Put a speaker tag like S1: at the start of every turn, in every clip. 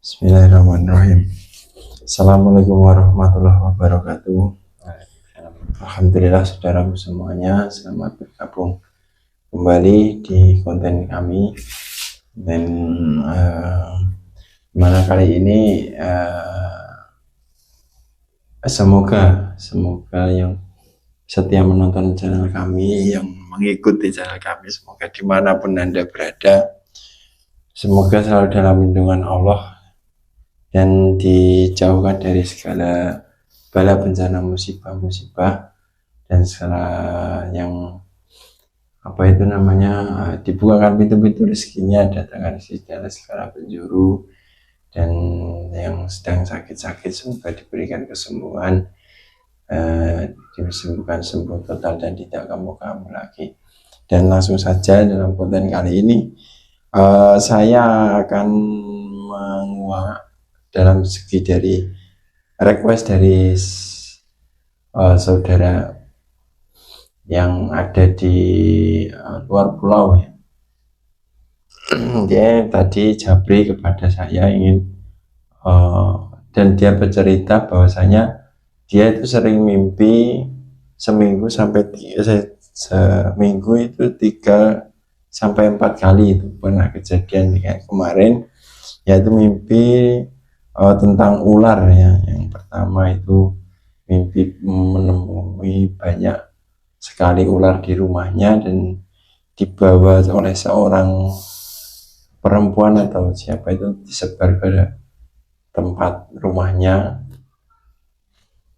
S1: Bismillahirrahmanirrahim. Assalamualaikum warahmatullahi wabarakatuh. Alhamdulillah saudaraku semuanya, selamat bergabung kembali di konten kami. Dan mana kali ini semoga yang setia menonton channel kami, yang mengikuti channel kami, semoga dimanapun Anda berada, semoga selalu dalam lindungan Allah dan dijauhkan dari segala bala bencana, musibah dan segala yang dibukakan pintu-pintu rezekinya, datangkan segala penjuru, dan yang sedang sakit-sakit semoga diberikan kesembuhan, disembuhkan sembuh total dan tidak kamu lagi. Dan langsung saja dalam konten kali ini saya akan menguak dalam segi dari request dari saudara yang ada di luar pulau ya. Dia tadi japri kepada saya ingin dan dia bercerita bahwasanya dia itu sering mimpi seminggu itu 3 sampai 4 kali. Itu pernah kejadian kayak kemarin, yaitu mimpi tentang ular ya. Yang pertama itu mimpi menemui banyak sekali ular di rumahnya dan dibawa oleh seorang perempuan atau siapa itu, disebar ke tempat rumahnya.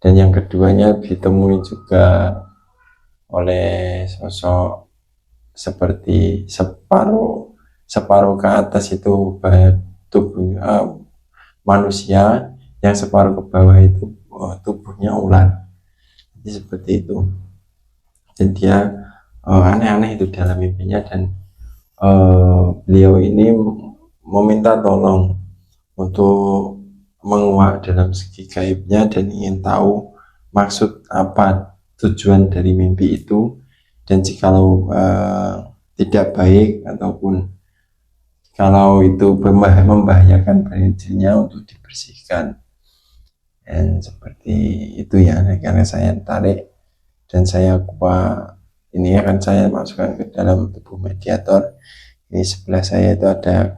S1: Dan yang keduanya ditemui juga oleh sosok seperti separuh ke atas itu tubuhnya manusia, yang separuh ke bawah itu tubuhnya ular. Jadi seperti itu. Dan dia aneh-aneh itu dalam mimpinya, dan beliau ini meminta tolong untuk menguak dalam segi gaibnya dan ingin tahu maksud apa tujuan dari mimpi itu, dan jikalau tidak baik ataupun kalau itu membahayakan dirinya untuk dibersihkan. Dan seperti itu ya. Karena saya tarik dan saya kuat, ini akan saya masukkan ke dalam tubuh mediator. Ini sebelah saya itu ada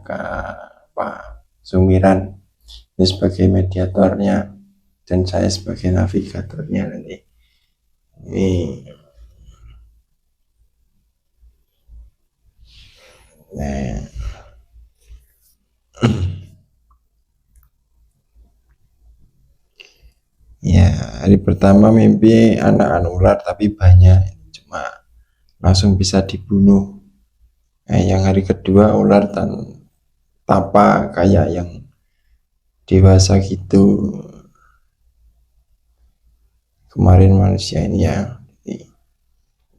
S1: Pak Sumiran, ini sebagai mediatornya dan saya sebagai navigatornya nanti. Ini ya, hari pertama mimpi anak ular tapi banyak, cuma langsung bisa dibunuh. Yang hari kedua ular tapa kayak yang dewasa gitu. Kemarin manusia ini ya.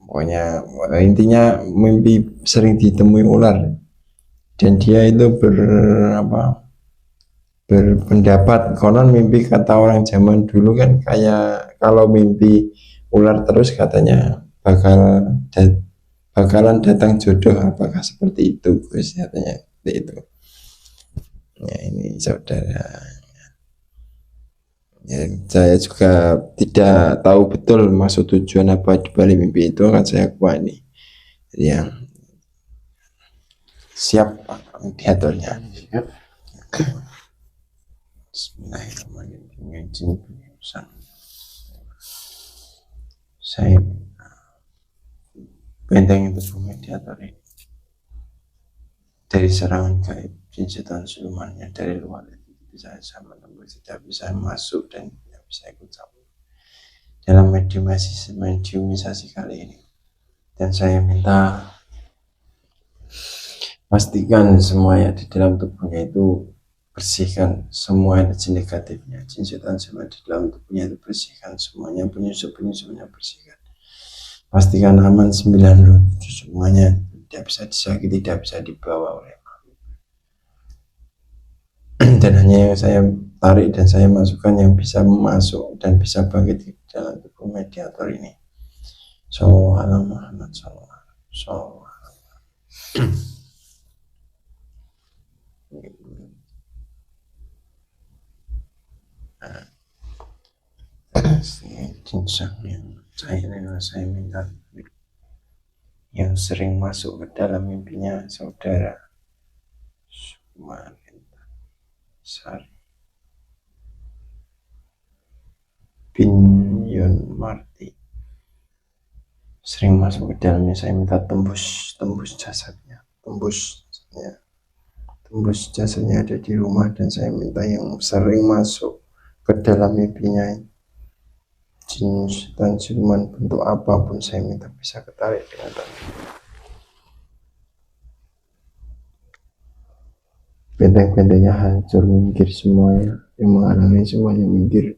S1: Pokoknya intinya mimpi sering ditemui ular, dan dia itu berpendapat, konon mimpi kata orang zaman dulu kan kayak kalau mimpi ular terus katanya bakalan datang jodoh. Apakah seperti itu Gus? Katanya seperti itu ya. Ini saudara ya, saya juga tidak tahu betul maksud tujuan apa di balik mimpi itu, akan saya kuat nih. Jadi ya, siap mediatornya. Bismillahirrahmanirrahim. Saya benteng tubuh mediator ini dari serangan gaib jin setan silumannya dari luar. Bisa sama tembus, tidak bisa masuk dan tidak bisa ikut campur dalam mediumisasi kali ini. Dan saya minta pastikan semua yang di dalam tubuhnya itu bersihkan semua energi negatifnya, jin setan semua di dalam tubuhnya itu bersihkan semuanya, penyusup-penyusupnya bersihkan, pastikan aman 9 roh semuanya, tidak bisa disakiti, tidak bisa dibawa oleh dan hanya yang saya tarik dan saya masukkan yang bisa masuk dan bisa bangkit di dalam tubuh mediator ini. Sallallahu alaihi Muhammad sallallahu alaihi. Jinsang yang saya minta, yang sering masuk ke dalam mimpinya saudara Sukma Sari bin Yun Marti, sering masuk ke dalamnya. Saya minta tembus jasadnya, tembus jasadnya ada di rumah, dan saya minta yang sering masuk ke dalam mimpinya, jin, setan, siluman, bentuk apapun, saya minta bisa ketarik dengan tangan. Benteng-bentengnya hancur, minggir semuanya, yang menghalangi semuanya minggir.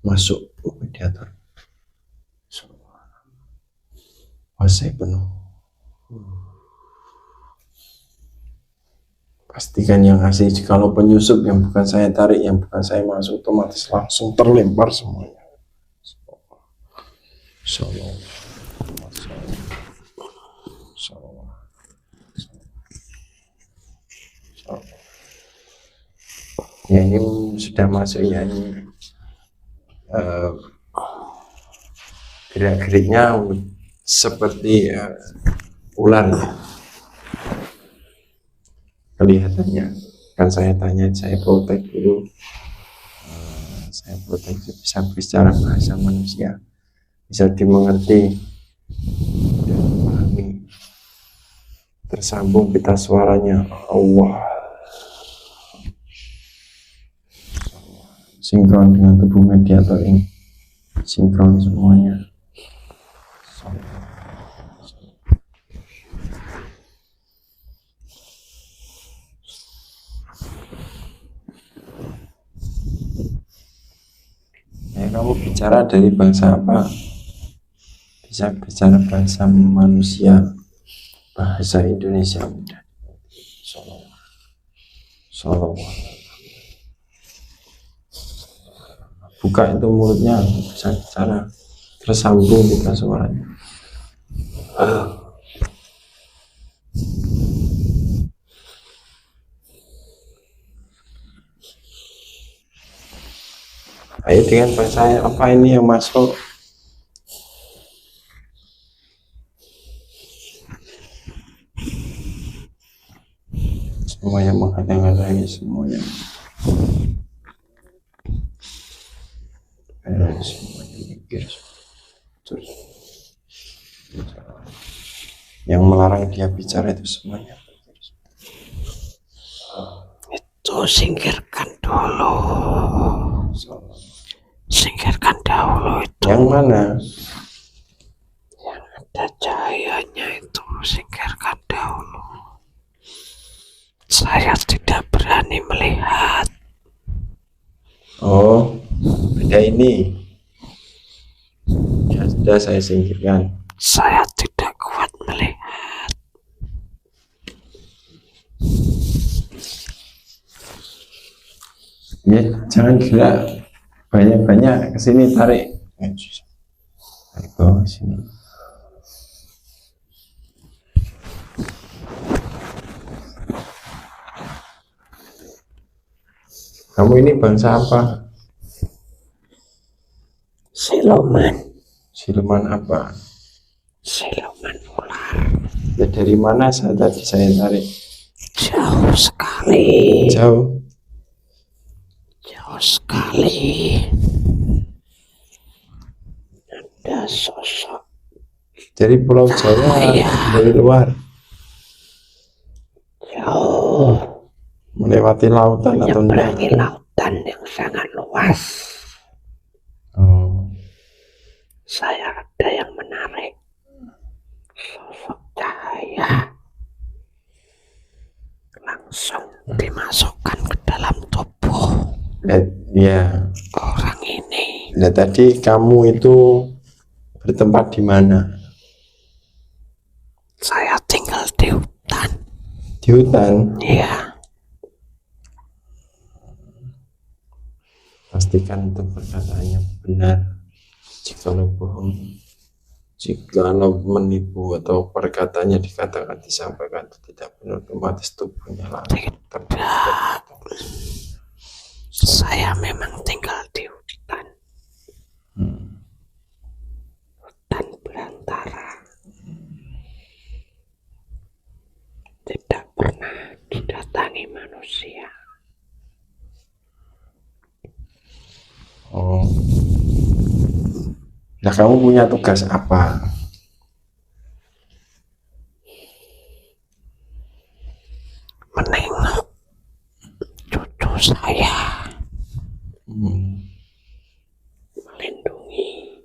S1: Masuk mediator, kuasai penuh. Pastikan yang asli. Kalau penyusup yang bukan saya tarik, yang bukan saya masuk, otomatis langsung terlempar semuanya. Ya, ini sudah masuk ya, ini gerak-geriknya seperti ular ya kelihatannya. Kan saya tanya, saya protek dulu, saya protek bisa bicara bahasa manusia, bisa dimengerti dan memahami, tersambung pita suaranya. Allah sinkron dengan tubuh mediator ini, sinkron semuanya. Ya, kamu bicara dari bangsa apa? Bisa bicara bahasa manusia, bahasa Indonesia mudah. Sallallahu. Buka itu mulutnya, bisa bicara, tersambung kita suaranya. Ayo dengan bahasa apa ini yang masuk? Semua yang menghadang-hadangi, semuanya. Semuanya mikir. Terus yang melarang dia bicara itu semuanya.
S2: Itu singkirkan dulu. Singkirkan dahulu itu.
S1: Yang mana?
S2: Yang ada cahayanya itu singkirkan dahulu. Saya tidak berani melihat.
S1: Oh, beda ini. Ya sudah, saya singkirkan.
S2: Saya tidak kuat melihat.
S1: Ya, jangan gerak banyak-banyak, kesini tarik. Tarik bawah sini. Kamu ini bangsa apa?
S2: Siluman.
S1: Siluman apa?
S2: Siluman ular.
S1: Ya, dari mana saya tarik?
S2: Jauh sekali.
S1: Jauh
S2: sekali. Ada sosok
S1: dari Pulau Jawa, dari luar,
S2: jauh
S1: melewati lautan atau
S2: menyeberangi lautan yang sangat luas. Saya ada yang menarik sosok cahaya, langsung dimasukkan ke dalam tubuh
S1: ya
S2: orang ini.
S1: Nah, tadi kamu itu bertempat di mana?
S2: Saya tinggal di hutan.
S1: Di hutan?
S2: Iya.
S1: Pastikan itu perkataannya benar. Jika lo bohong, Jikalau menipu atau perkataannya dikatakan disampaikan itu tidak benar, otomatis tubuhnya langsung
S2: Tidak. Saya memang tinggal di hutan. Hutan belantara. Tidak pernah didatangi manusia.
S1: Oh. Nah, kamu punya tugas apa?
S2: Menengok cucu saya. Melindungi.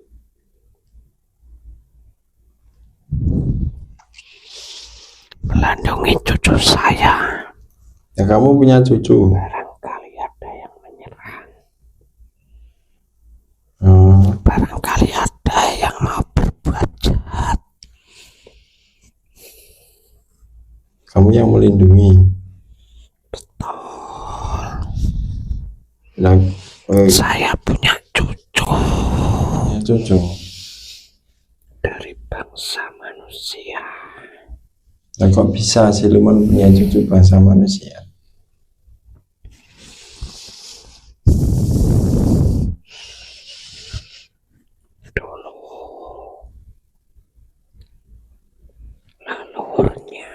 S2: Melindungi cucu saya.
S1: Ya, kamu punya cucu.
S2: Barangkali ada yang menyerang. Barangkali ada yang mau berbuat jahat.
S1: Kamu yang melindungi.
S2: Betul.
S1: Nah,
S2: Saya punya cucu dari bangsa manusia.
S1: Nah, kok bisa siluman punya cucu bangsa manusia?
S2: Dulu leluhurnya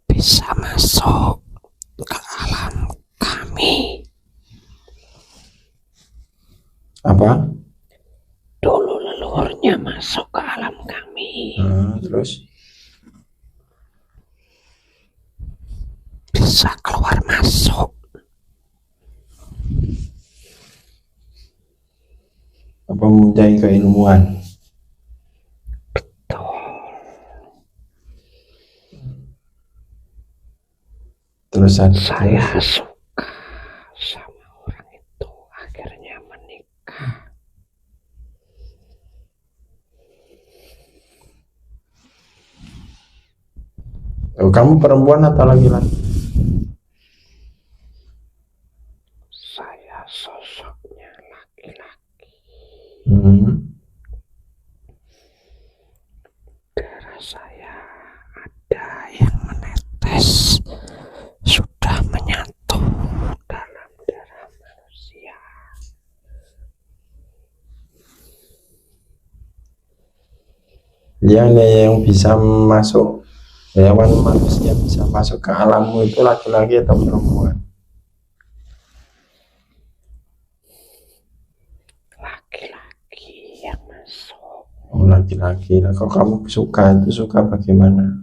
S2: bisa masuk ke alam kami.
S1: Apa?
S2: Dulu leluhurnya masuk ke alam kami.
S1: Terus?
S2: Bisa keluar masuk.
S1: Apa mempunyai keilmuan?
S2: Betul.
S1: Terus
S2: Saya suka sama orang itu, akhirnya menikah.
S1: Oh, kamu perempuan atau laki-laki?
S2: Saya sosoknya laki-laki. Darah saya ada yang menetes, sudah menyatu dalam darah manusia.
S1: Yang bisa masuk, hewan manusia bisa masuk ke alammu itu laki-laki atau perempuan?
S2: Laki-laki yang masuk.
S1: Oh, laki-laki. Nah, kalau kamu suka bagaimana?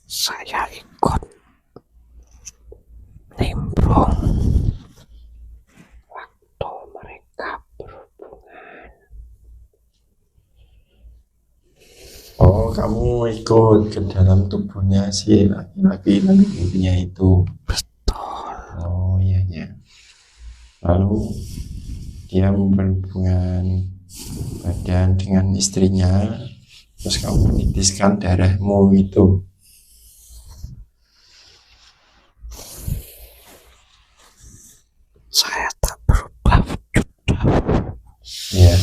S2: Saya ikut nimbrung waktu mereka berhubungan.
S1: Oh, kamu ikut ke dalam tubuhnya si laki-laki punya itu.
S2: Betul.
S1: Oh, iya. Lalu dia berhubungan badan dengan istrinya, terus kamu menitiskan darahmu itu.
S2: Saya tak berubah wujud.
S1: Ya.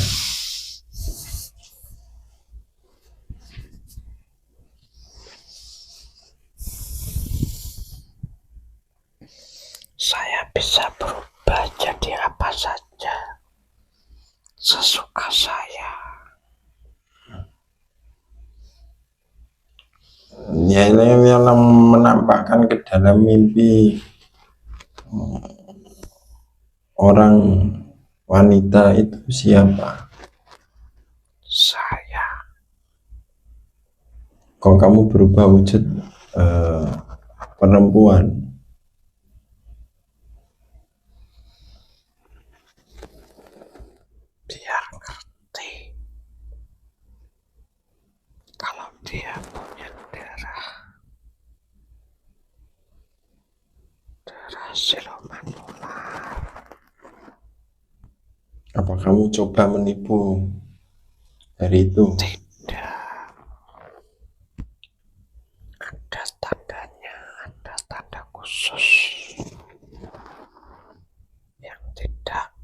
S2: Saya bisa berubah jadi apa saja sesuka saya.
S1: Ya, ini yang menampakkan ke dalam mimpi orang wanita itu siapa?
S2: Saya.
S1: Kalau kamu berubah wujud perempuan,
S2: Biar ngerti kalau dia punya darah siluman ular.
S1: apa kamu coba menipu dari itu?
S2: Tidak. Ada tandanya, ada tanda khusus yang tidak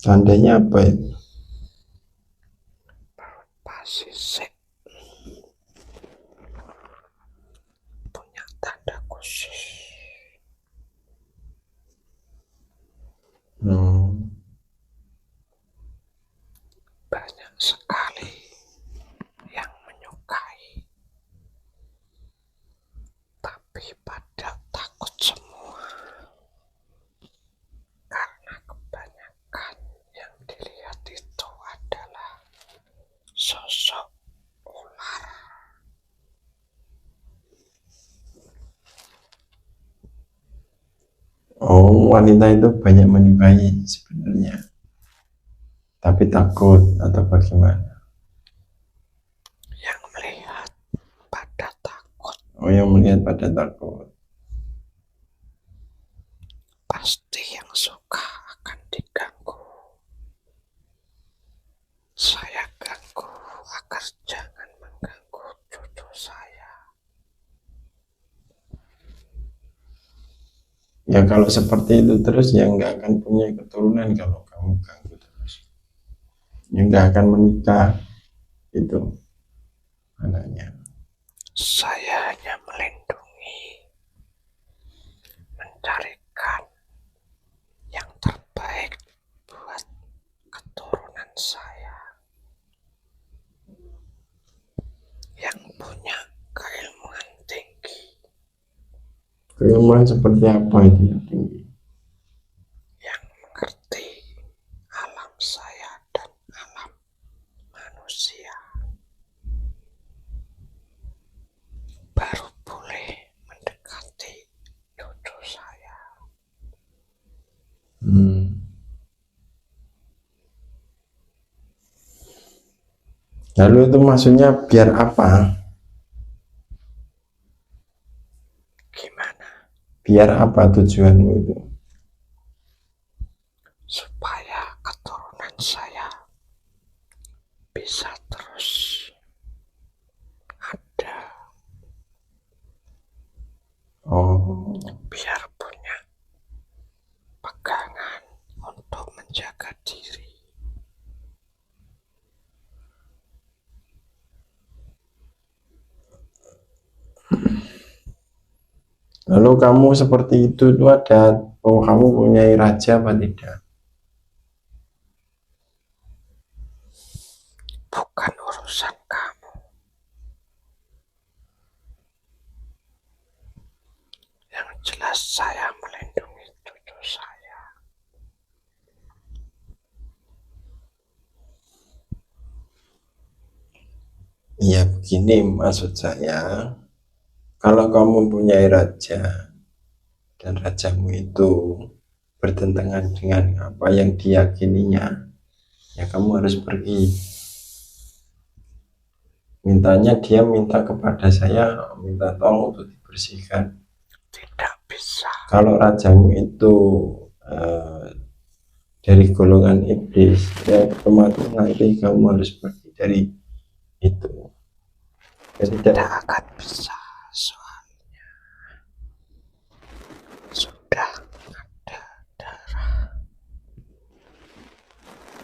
S1: Tandanya apa itu?
S2: Pasisik punya tanda khusus. Banyak sekali yang menyukai, tapi pada takut semua karena kebanyakan yang dilihat itu adalah sosok ular.
S1: Oh, wanita itu banyak menyukai sebenarnya, tapi takut atau bagaimana?
S2: Yang melihat pada takut.
S1: Oh, yang melihat pada takut.
S2: Pasti yang suka akan diganggu. Saya ganggu agar jangan mengganggu cucu saya.
S1: Ya kalau seperti itu terus ya nggak akan punya keturunan kalau kamu ganggu terus. Ya nggak akan menikah itu anaknya.
S2: Saya hanya melindungi, mencarikan yang terbaik buat keturunan saya yang punya keilmuan tinggi,
S1: Keilmuan seperti apa itu yang tinggi?
S2: yang mengerti alam saya dan alam manusia, baru boleh mendekati cucu saya.
S1: Lalu itu maksudnya biar apa?
S2: Gimana?
S1: Biar apa tujuanmu itu?
S2: Supaya keturunan saya bisa terus ada, biar punya pegangan untuk menjaga diri.
S1: Lalu kamu seperti itu ada, kamu punya raja apa tidak?
S2: Bukan urusan kamu. Yang jelas saya melindungi cucu saya.
S1: Ya begini maksud saya, kalau kamu punya raja dan rajamu itu bertentangan dengan apa yang diyakininya, ya kamu harus pergi. Mintanya dia minta kepada saya, minta tolong untuk dibersihkan.
S2: Tidak bisa.
S1: Kalau rajamu itu dari golongan iblis, ya otomatis nanti kamu harus pergi dari itu. Jadi
S2: tidak akan bisa, soalnya sudah ada darah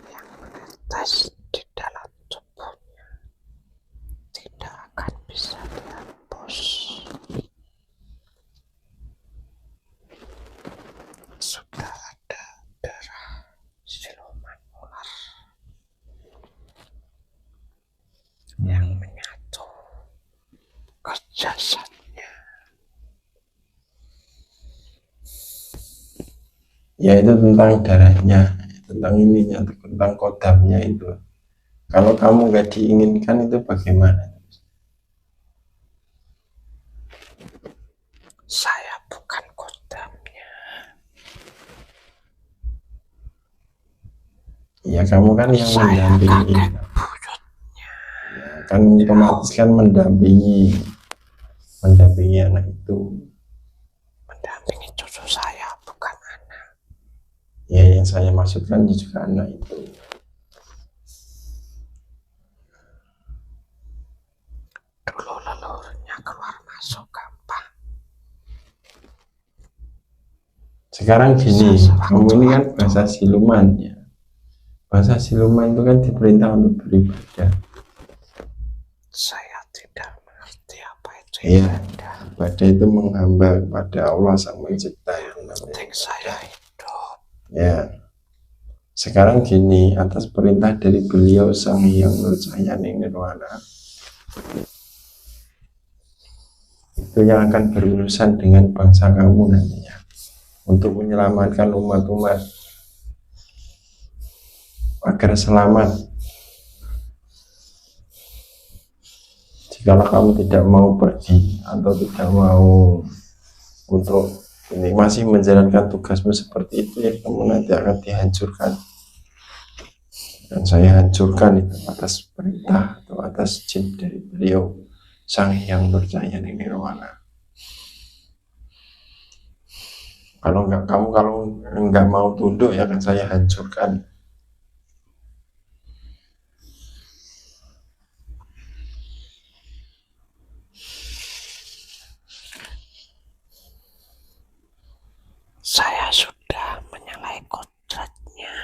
S2: yang menetes di dalam tubuhnya, tidak akan bisa dihapus. Sudah ada darah siluman ular yang menyatu ke jasadnya.
S1: ya itu tentang darahnya, tentang ininya, tentang kodamnya itu. Kalau kamu nggak diinginkan itu bagaimana?
S2: Saya bukan kodamnya.
S1: Ya kamu kan yang
S2: Saya
S1: mendampingi,
S2: kakek buyutnya.
S1: ya, kan otomatis kan mendampingi anak itu.
S2: Mendampingi cucu saya, bukan anak.
S1: Ya yang saya maksudkan juga anak itu.
S2: Dulu leluhurnya keluar masuk gampang.
S1: Sekarang gini, kamu ini kan bahasa siluman ya. Bahasa siluman itu kan diperintah untuk beribadah.
S2: Saya tidak mengerti apa itu
S1: Iya,
S2: ibadah.
S1: ibadah itu menghamba kepada Allah Sang Pencipta yang namanya
S2: Penting saya hidup.
S1: ya. Sekarang gini, atas perintah dari beliau Sang Hyang Nur Cahyani Nirwana, itu yang akan berurusan dengan bangsa kamu nantinya untuk menyelamatkan umat-umat agar selamat. Jikalau kamu tidak mau pergi atau tidak mau untuk ini masih menjalankan tugasmu seperti itu, ya kamu nanti akan dihancurkan. Dan saya hancurkan itu atas perintah atau atas jin dari beliau Sang Hyang Nur Cahyani Nirwana. Kalau nggak mau tunduk, ya akan saya hancurkan.
S2: Saya sudah menyalahi kodratnya.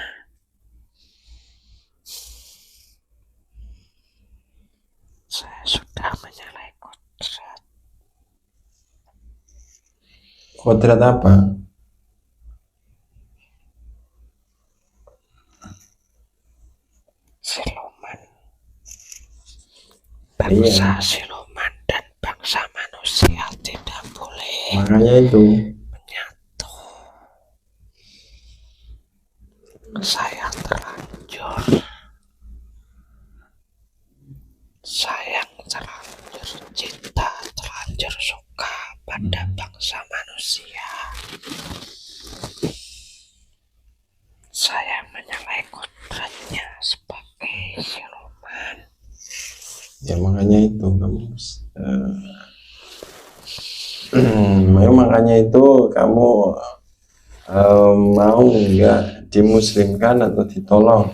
S2: Saya sudah menyalahi kodrat.
S1: Kodrat apa?
S2: Siluman. Bangsa siluman dan bangsa manusia tidak boleh
S1: Makanya itu
S2: menyatu. Saya terlanjur sayang, terlanjur cinta, terlanjur suka pada bangsa manusia. Saya menyalahi kodratnya sebagai siluman.
S1: ya, makanya itu kamu makanya itu kamu mau nggak dimuslimkan atau ditolong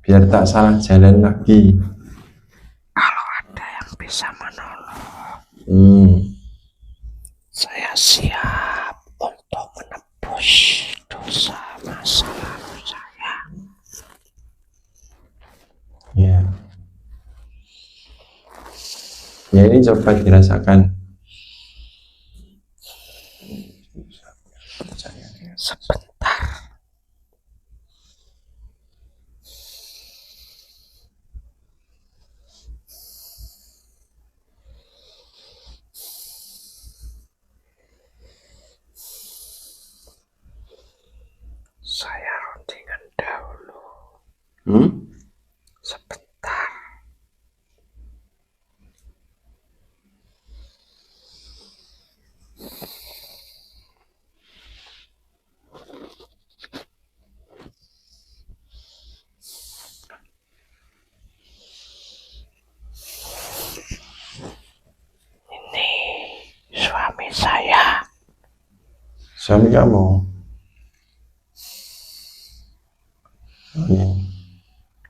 S1: biar tak salah jalan lagi.
S2: Kalau ada yang bisa menolong, saya siap untuk menebus dosa masa lalu saya.
S1: Ya ini coba dirasakan.
S2: Sebentar. Saya rundingan dahulu. Sebentar. Ini suami saya.
S1: Suami kamu?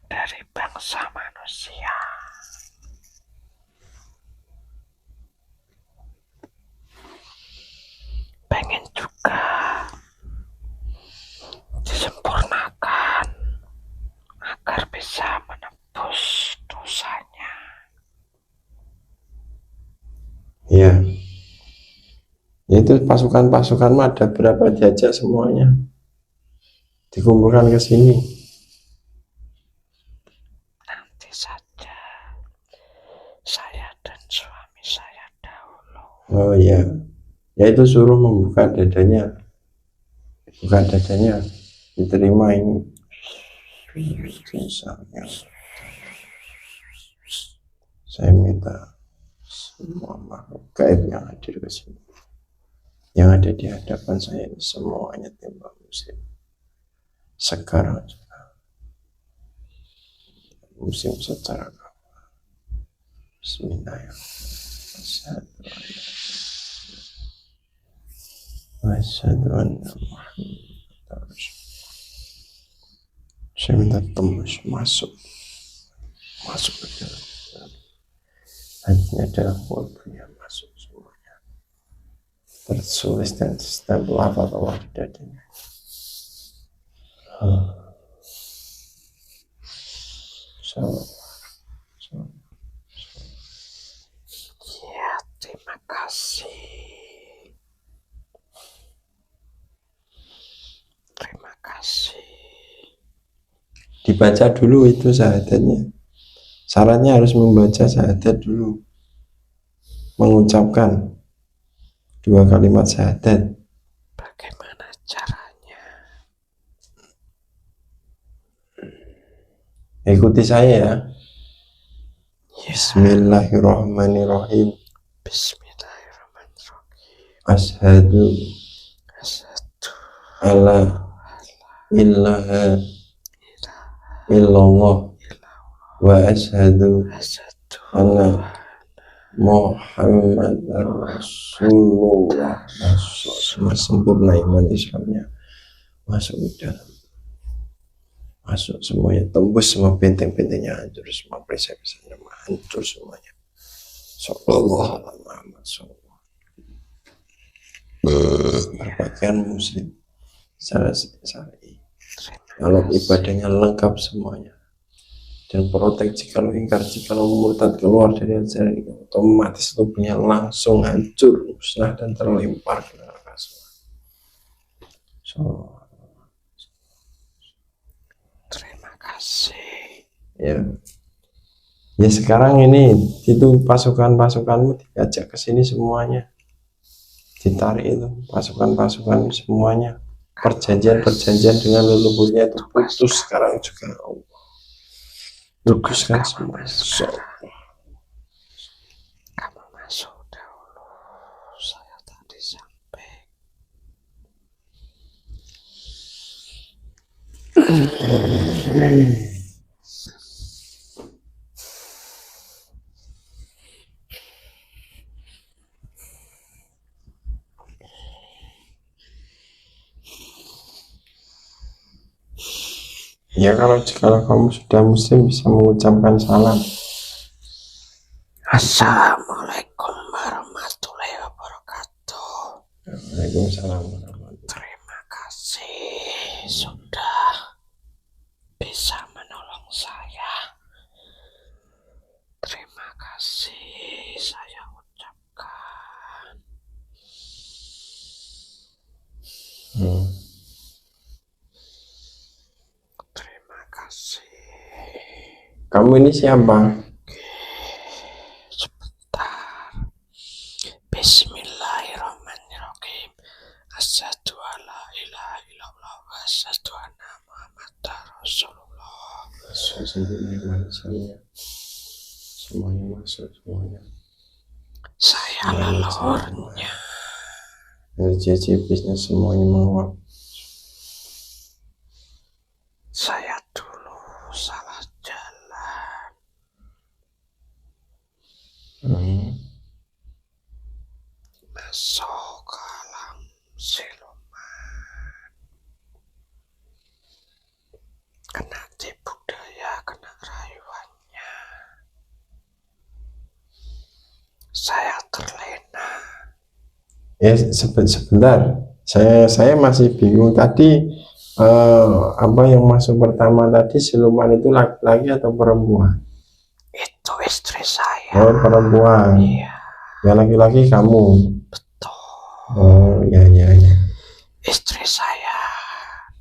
S2: Dari bangsa manusia. Pengen juga disempurnakan agar bisa menebus dosanya.
S1: Iya. Itu pasukan-pasukan ada berapa, diajak semuanya dikumpulkan ke sini.
S2: Nanti saja. Saya dan suami saya dahulu.
S1: Oh iya. Ya itu suruh membuka dadanya. Buka dadanya. Diterima ini. Misalnya. Saya minta semua makhluk gaib yang hadir ke sini, yang ada di hadapan saya ini, semuanya timbang muslim. Sekarang juga muslim secara agama. Bismillahirrahmanirrahim. Asyhadu anna Muhammadan Rasulullah. Saya minta tembus masuk ke dalam. Hanya adalah wabnya masuk semuanya. Tertulis dan stempel lafaz Allah di dadanya.
S2: Ya, terima kasih. Terima kasih.
S1: Dibaca dulu itu syahadatnya. Syaratnya harus membaca syahadat dulu, mengucapkan 2 kalimat syahadat.
S2: Bagaimana caranya?
S1: Ikuti saya ya. Bismillahirrahmanirrahim.
S2: Bismillahirrahmanirrahim.
S1: Asyhadu
S2: Asyhadu
S1: alla ilaha illallah wa asyhadu anna Muhammadar Rasulullah. Sempurna iman Islamnya, masuk ke dalam, masuk semuanya, tembus semua benteng-bentengnya, hancur semua perisai-perisainya, hancur semuanya. Sallallahu alaihi wasallam. Berpakaian muslim secara syar'i, alat ibadahnya lengkap semuanya, dan proteksi kalau ingkar, jika murtad keluar dari ajaran ini, otomatis tubuhnya langsung hancur, musnah, dan terlempar ke neraka.
S2: Terima kasih.
S1: Ya sekarang ini itu pasukan-pasukanmu diajak ke sini semuanya, ditarik itu pasukan-pasukan semuanya, perjanjian dengan leluhurnya itu putus sekarang juga. Putuskan semua.
S2: Kamu masuk dahulu. Saya tadi sampai.
S1: Ya kalau kamu sudah muslim bisa mengucapkan salam.
S2: Assalamualaikum warahmatullahi wabarakatuh.
S1: Waalaikumsalam.
S2: Terima kasih sudah bisa menolong saya. Terima kasih saya ucapkan. Terima kasih.
S1: Kamu ini siapa?
S2: Sebentar. Bismillahirrahmanirrahim. Asyhadu alla ilaha illallah wa asyhadu anna Muhammadar Rasulullah.
S1: Semuanya masuk semuanya.
S2: Saya leluhurnya.
S1: Energi iblisnya semuanya menguap.
S2: Saya dulu salah jalan. Masuk ke alam siluman. Kena tipu daya, kena rayuannya. Saya terlena.
S1: Ya sebentar, saya masih bingung tadi, apa yang masuk pertama tadi, siluman itu laki-laki atau perempuan?
S2: Itu istri saya.
S1: Oh perempuan.
S2: Iya.
S1: Ya laki-laki kamu.
S2: Betul.
S1: Oh ya.
S2: Istri saya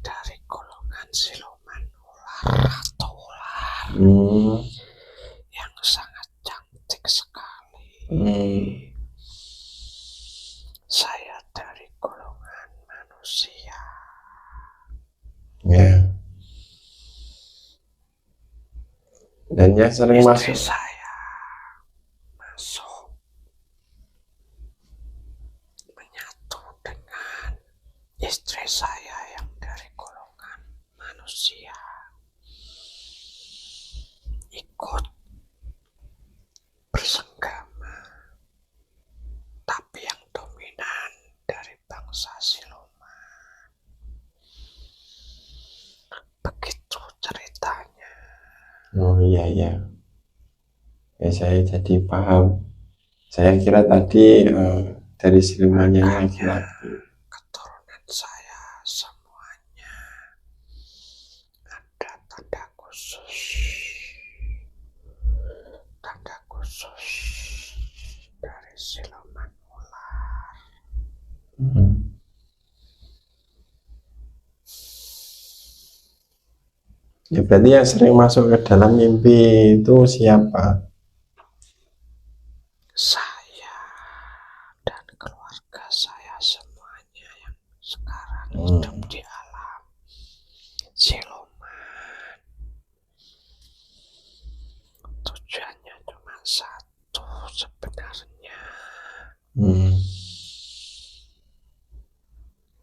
S2: dari golongan siluman ular atau ular yang sangat cantik sekali. Saya dari golongan manusia.
S1: Ya. Dan yang sering
S2: Istri
S1: masuk.
S2: saya masuk menyatu dengan istri saya yang dari golongan manusia, ikut bersenggama, tapi yang dominan dari bangsa siluman. Begitu ceritanya.
S1: Oh iya. Ya saya jadi paham. Saya kira tadi dari silumannya laki-laki.
S2: Keturunan saya semuanya khusus dari siluman ular.
S1: Ya berarti yang sering masuk ke dalam mimpi itu siapa?
S2: Saya dan keluarga saya semuanya yang sekarang hidup di alam siluman. Tujuannya cuma satu sebenarnya,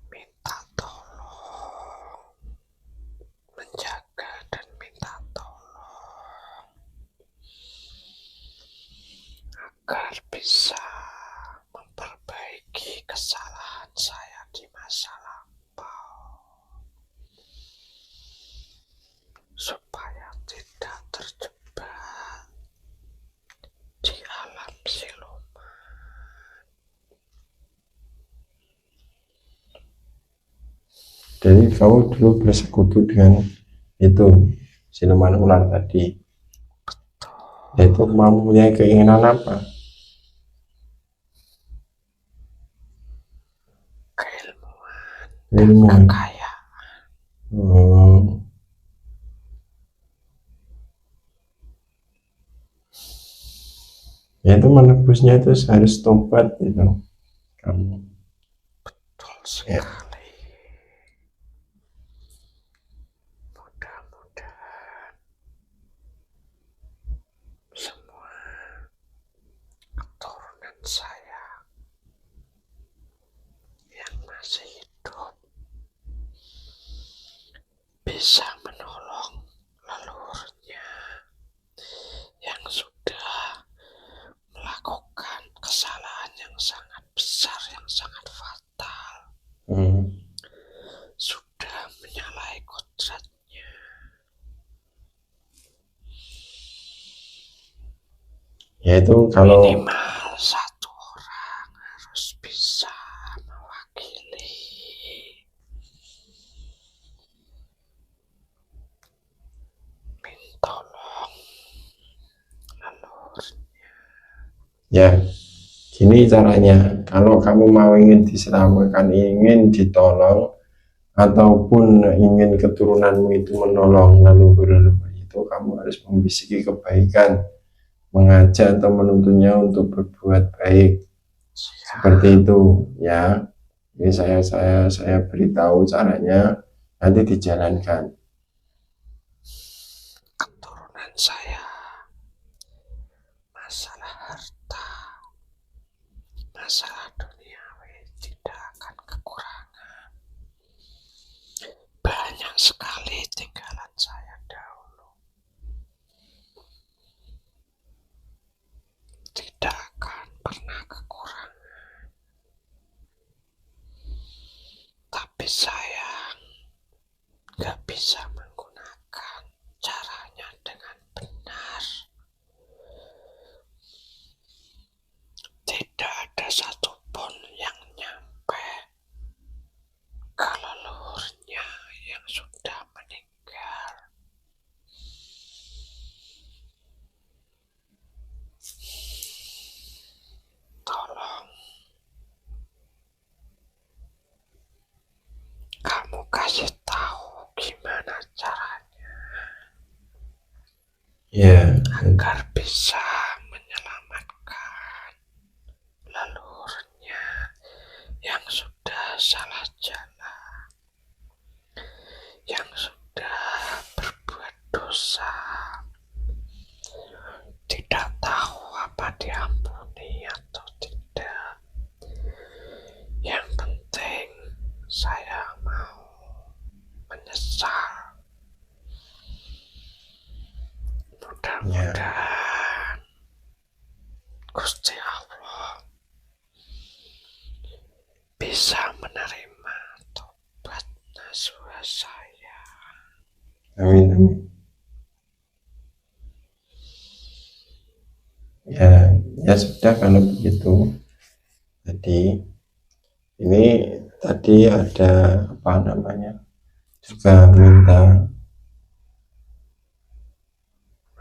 S2: minta tolong, menjaga dan minta tolong agar bisa memperbaiki kesalahan saya di masa lampau, supaya tidak terjebak di alam siluman.
S1: Jadi kamu dulu bersekutu dengan itu siluman ular tadi. Itu kamu punya keinginan apa?
S2: Keilmuan, kekayaan.
S1: Ya itu menebusnya itu harus tobat itu kamu.
S2: Betul sekali. Mudah-mudahan semua keturunan saya yang masih hidup bisa menolong leluhurnya yang sudah melakukan kesalahan yang sangat besar, yang sangat fatal, sudah menyalahi kodratnya.
S1: Yaitu kalau
S2: minimal satu orang harus bisa mewakili. Tolong leluhurnya.
S1: ya gini caranya, kalau kamu mau ingin diselamatkan, ingin ditolong, ataupun ingin keturunanmu itu menolong leluhur-leluhur itu, kamu harus membisiki kebaikan, mengajak atau menuntunnya untuk berbuat baik. Seperti itu ya. Ini saya beritahu caranya, nanti dijalankan.
S2: Keturunan saya masalah harta, masalah duniawi tidak akan kekurangan. Banyak sekali tinggalan saya dahulu, tidak akan pernah kekurangan. Tapi sayang, gak bisa menggunakan caranya dengan benar. Tidak ada satupun yang nyampe ke leluhurnya yang sudah meninggal. Tolong kamu kasih tahu gimana caranya,
S1: Ya,
S2: agar bisa menyelamatkan leluhurnya yang sudah salah jalan, yang sudah berbuat dosa, tidak tahu apa diampuni atau tidak. Yang penting saya mau menyesal. Mudah-mudahan Gusti Allah bisa menerima tobat nasuha saya.
S1: amin, amin. Ya sudah kalau begitu. Jadi ini tadi ada apa namanya, juga minta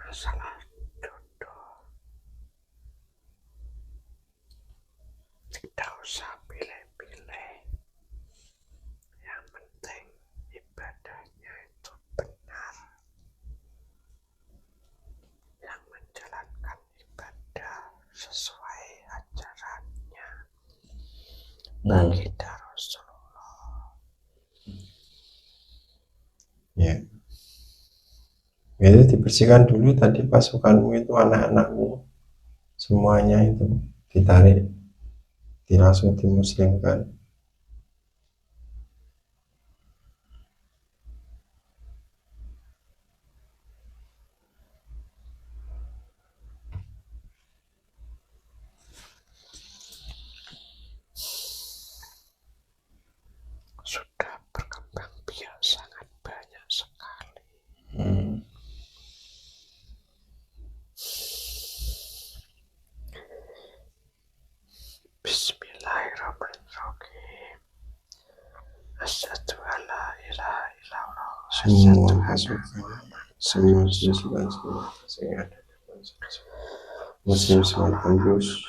S2: Masalah jodoh. baginda Rasulullah.
S1: Ya, itu dibersihkan dulu tadi pasukanmu itu, anak-anakmu semuanya itu ditarik, langsung dimuslimkan.
S2: Sudah berkembang biak sangat banyak sekali. Bismillahirrahmanirrahim. Asyhadu alla ilaha illallah.
S1: Semua pasukan, semua pasukan muslim semua tembus,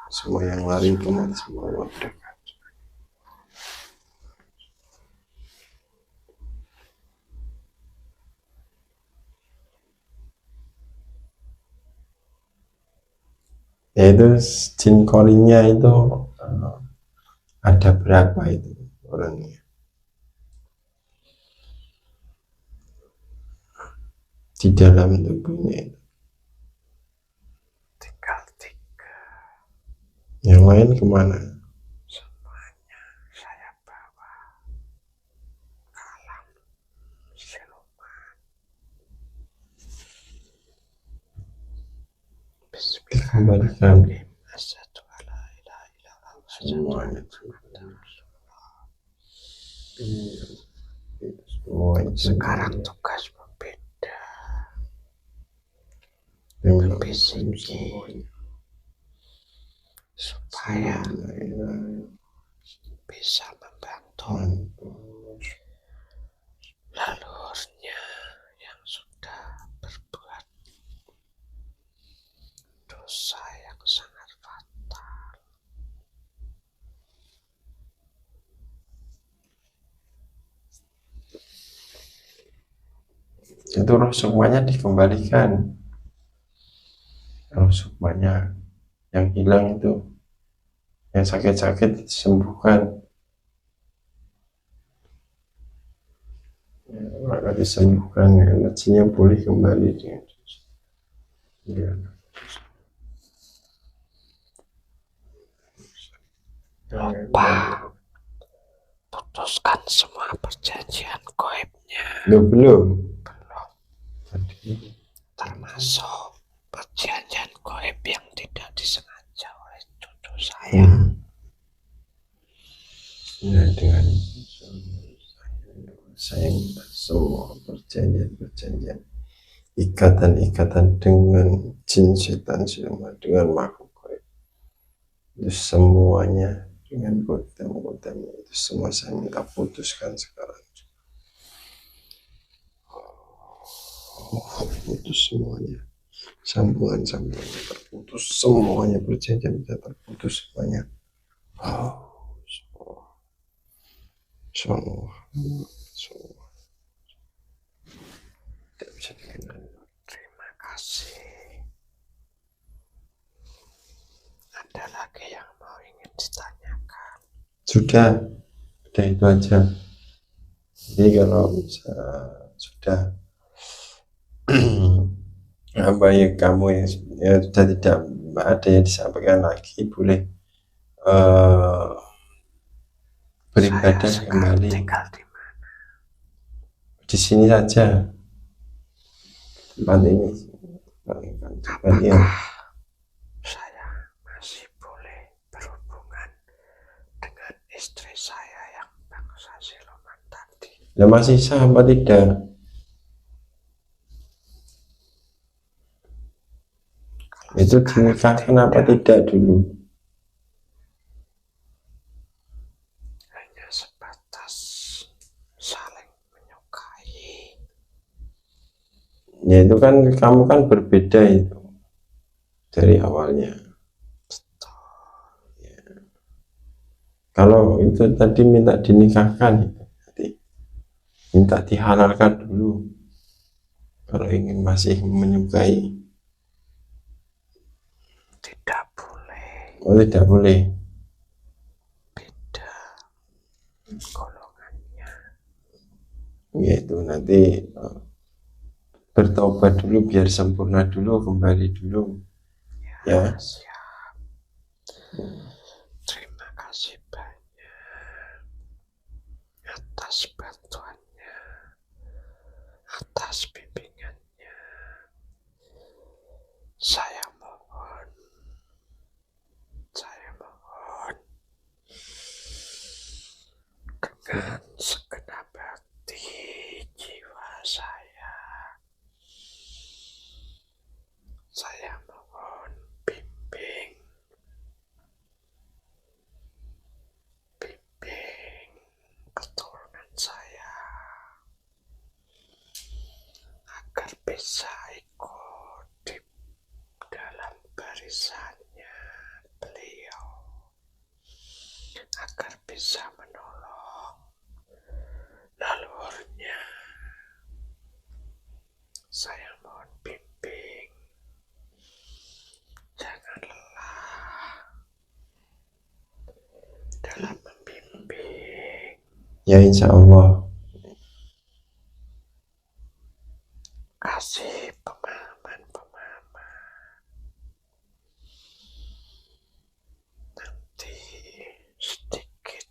S1: semua yang lari kemana semua mendekat. Yaitu jin korinya itu ada berapa itu orangnya di dalam tubuhnya itu?
S2: Tinggal 3.
S1: Yang lain kemana?
S2: Semuanya saya bawa kalam siluman. Bismillahirrahmanirrahim. Asyhadu alla ilaha illallah.
S1: Semuanya
S2: Sekarang tugas berbeda. Membisiki supaya bisa membantu leluhurnya yang sudah berbuat dosa yang sangat fatal.
S1: Itu roh sukmanya dikembalikan, roh sukmanya yang hilang itu, yang sakit-sakit disembuhkan, maka disembuhkan, energinya boleh kembali dengan ya.
S2: Lupa putuskan semua perjanjian goibnya.
S1: Belum.
S2: Termasuk perjanjian goib yang tidak disengaja oleh cucu saya.
S1: Ya, dengan saya minta semua perjanjian, ikatan dengan jin, setan, siluman, dengan makhluk goib itu semuanya, dengan kodam itu semua saya minta putuskan sekarang. Putus semuanya, sambungan terputus semuanya, perjanjian bisa terputus semuanya. Semua tidak bisa dikenal.
S2: Terima kasih. Ada lagi yang mau ingin ditanyakan?
S1: Sudah itu aja. Jadi kalau sudah apa ya, kamu ya sudah tidak ada yang disampaikan lagi, boleh beribadah kembali.
S2: Tinggal di mana?
S1: Di sini saja, tempat ini.
S2: Apakah saya masih boleh berhubungan dengan istri saya yang bangsa siluman tadi?
S1: Lah masih sah apa tidak? Itu dinikahkan kenapa tidak dulu?
S2: Hanya sebatas saling menyukai.
S1: Ya itu kan kamu kan berbeda itu dari awalnya. Ya. Kalau itu tadi minta dinikahkan, jadi minta dihalalkan dulu. Kalau ingin masih menyukai.
S2: Tidak boleh.
S1: Oh tidak boleh.
S2: Beda. golongannya.
S1: Yaitu nanti bertobat dulu biar sempurna dulu, kembali dulu ya.
S2: Siap. Terima kasih banyak atas bantuannya, atas bimbingannya. Saya mohon dengan segenap hati jiwa saya mohon bimbing keturunan saya agar bisa ikut di dalam barisannya beliau, agar bisa menolong leluhurnya. Saya mohon bimbing, jangan lelah dalam membimbing.
S1: Ya insya Allah.
S2: Kasih pemahaman. Nanti sedikit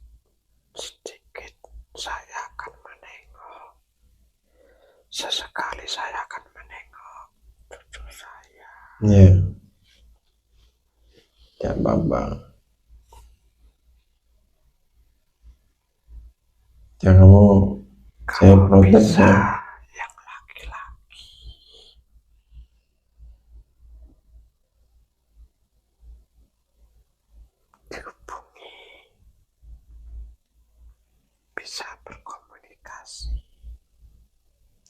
S2: saya akan menengok. Sesekali saya akan menengok cucu saya.
S1: Ya. Ya apa-apa. Ya kamu, saya protes
S2: bisa
S1: ya.
S2: yang laki-laki dihubungi, bisa berkomunikasi.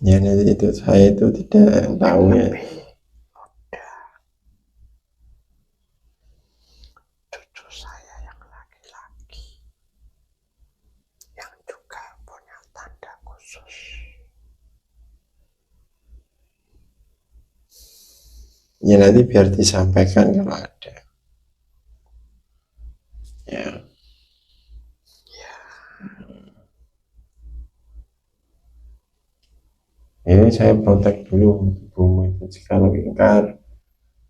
S1: Ya nanti itu saya itu tidak tahu ya.
S2: Mudah. Cucu saya yang laki-laki yang juga punya tanda khusus.
S1: Ya nanti biar disampaikan kalau ada. Ya. Ini saya protek dulu ibumu itu, jika ingkar,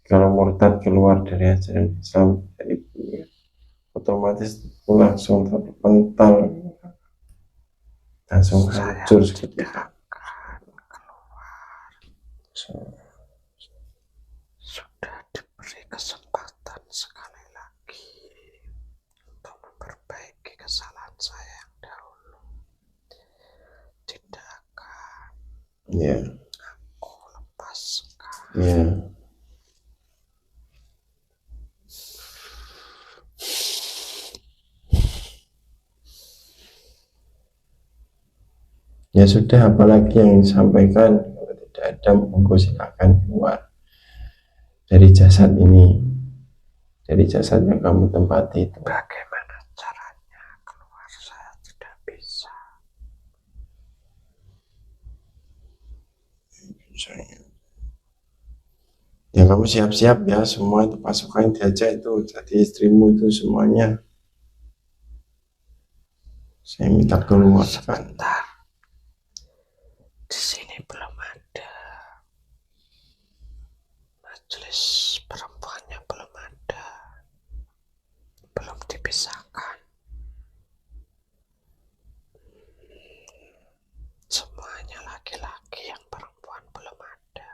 S1: kalau murtad keluar dari ajaran Islam dari ibunya, otomatis langsung terpental, langsung hancur seketika.
S2: Sudah diberi kesempatan sekali lagi untuk memperbaiki kesalahan saya yang dahulu. Tidak akan aku lepaskan.
S1: Ya sudah, apalagi yang disampaikan. Kalau tidak ada, monggo silakan keluar dari jasad ini, dari jasad yang kamu tempati itu.
S2: Bagaimana caranya keluar? Saya tidak bisa.
S1: Ya kamu siap-siap ya, semua itu pasukan diajak itu, jadi istrimu itu semuanya saya minta keluar.
S2: Sebentar, di sini belum ada, majelis perempuannya belum ada, belum dipisahkan. Semuanya laki-laki, yang perempuan belum ada.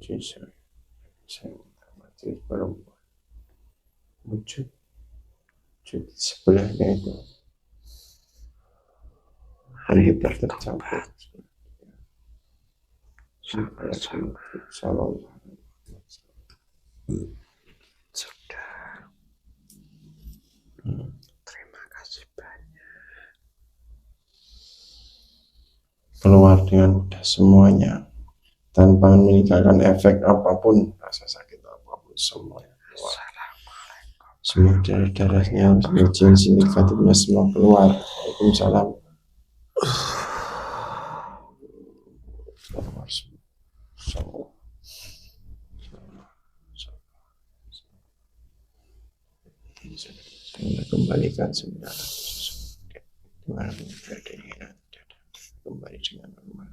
S1: Jadi saya minta majelis perempuan wujud di sebelahnya itu, hampir tercapai.
S2: Sama-sama. Sudah. Terima kasih banyak.
S1: Keluar dengan mudah semuanya, tanpa meninggalkan efek apapun, rasa sakit apapun, semuanya keluar. Semua darah-darahnya, jin negatifnya semua keluar. Waalaikumsalam. Keluar semua. Kita kembalikan sembilan kembali dengan normal.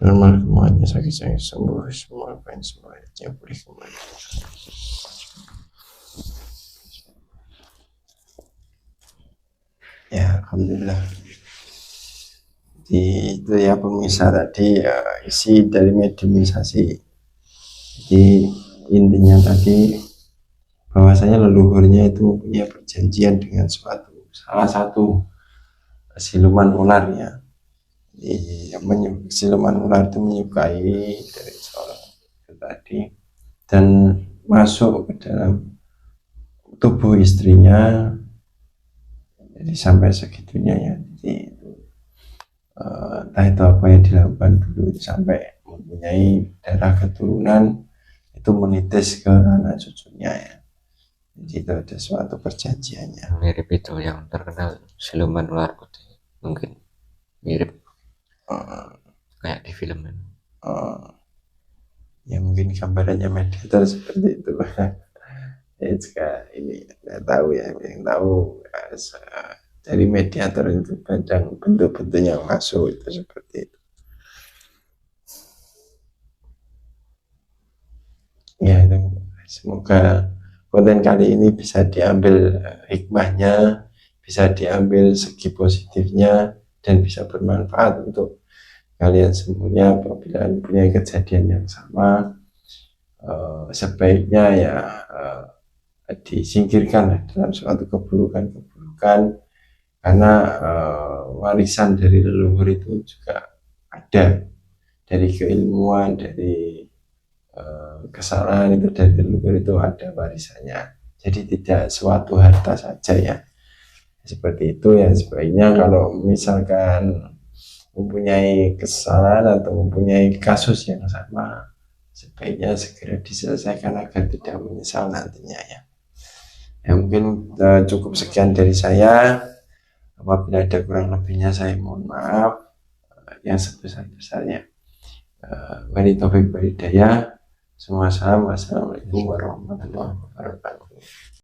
S1: Normal semuanya, sakit-sakit sembuh, semua apa yang semuanya boleh kembali. Ya, alhamdulillah. Itu ya pemirsa tadi isi dari mediumisasi. Jadi intinya tadi bahwasanya leluhurnya itu punya perjanjian dengan salah satu siluman ular ya. Siluman ular itu menyukai dari seorang itu tadi dan masuk ke dalam tubuh istrinya. Jadi sampai segitunya ya. Jadi entah itu apa yang dilakukan dulu sampai mempunyai darah keturunan itu menitis ke anak cucunya ya. Jadi itu ada suatu perjanjiannya.
S2: Mirip itu yang terkenal siluman ular putih, mungkin mirip kayak di film ini.
S1: Ya mungkin gambarannya mediator seperti itu. Ya juga ini nggak tahu ya, yang tahu dari mediator itu kadang bentuk-bentuk yang masuk itu seperti itu. Ya itu semoga konten kali ini bisa diambil hikmahnya, bisa diambil segi positifnya dan bisa bermanfaat untuk kalian semuanya. Apabila punya kejadian yang sama, sebaiknya ya disingkirkan dalam suatu keburukan karena warisan dari leluhur itu juga ada, dari keilmuan, dari kesalahan itu dari leluhur itu ada warisannya. Jadi tidak suatu harta saja ya, seperti itu ya. Sebaiknya kalau misalkan mempunyai kesalahan atau mempunyai kasus yang sama, sebaiknya segera diselesaikan agar tidak menyesal nantinya ya. Ya mungkin cukup sekian dari saya. Apabila ada kurang lebihnya saya mohon maaf yang sebesar-besarnya. Wali taufik wal hidayah. Semua salam. Wassalamualaikum warahmatullahi wabarakatuh.